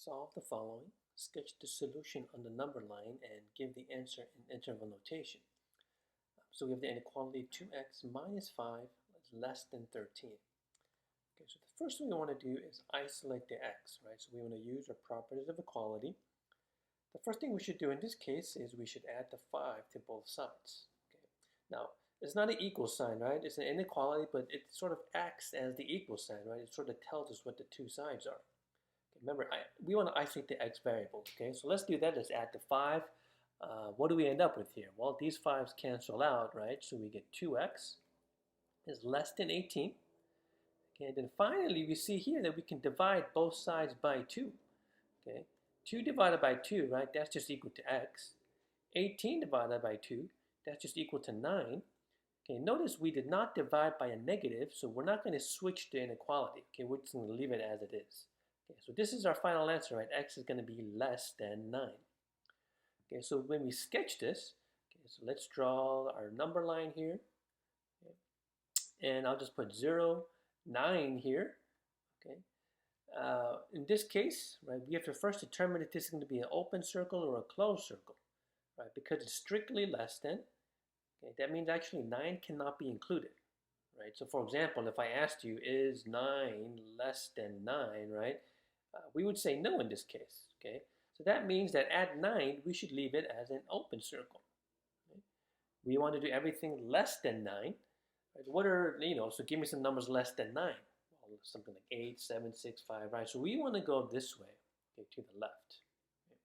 Solve the following. Sketch the solution on the number line and give the answer in interval notation. So we have the inequality 2x minus 5 is less than 13. Okay, so the first thing we want to do is isolate the x, right? So we want to use our properties of equality. The first thing we should do in this case is we should add the 5 to both sides. Okay. Now, it's not an equal sign, right? It's an inequality, but it sort of acts as the equal sign, right? It sort of tells us what the two sides are. Remember, we want to isolate the x variables, okay? So let's do that. Let's add the 5. What do we end up with here? Well, these 5's cancel out, right? So we get 2x is less than 18. Okay, and then finally, we see here that we can divide both sides by 2. Okay, 2 divided by 2, right? That's just equal to x. 18 divided by 2, that's just equal to 9. Okay, notice we did not divide by a negative, so we're not going to switch the inequality. Okay, we're just going to leave it as it is. Okay, so this is our final answer, right? X is going to be less than 9. Okay, so when we sketch this, okay, so let's draw our number line here. Okay, and I'll just put 0, 9 here. Okay. In this case, right, we have to first determine if this is going to be an open circle or a closed circle, right? Because it's strictly less than. Okay, that means actually 9 cannot be included, right? So for example, if I asked you, is 9 less than 9, right? We would say no in this case, okay? So that means that at 9, we should leave it as an open circle. Okay? We want to do everything less than 9. Right? What are, so give me some numbers less than 9. Well, something like 8, 7, 6, 5, right? So we want to go this way, okay, to the left. Okay?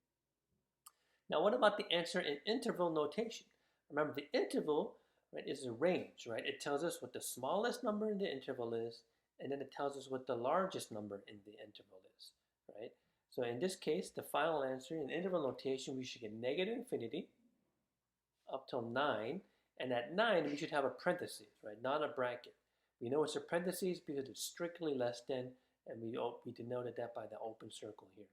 Now, what about the answer in interval notation? Remember, the interval, right, is a range, right? It tells us what the smallest number in the interval is, and then it tells us what the largest number in the interval is, right? So in this case, the final answer in interval notation, we should get negative infinity up till 9, and at 9, we should have a parenthesis, right? Not a bracket. We know it's a parenthesis because it's strictly less than, and we denoted that by the open circle here.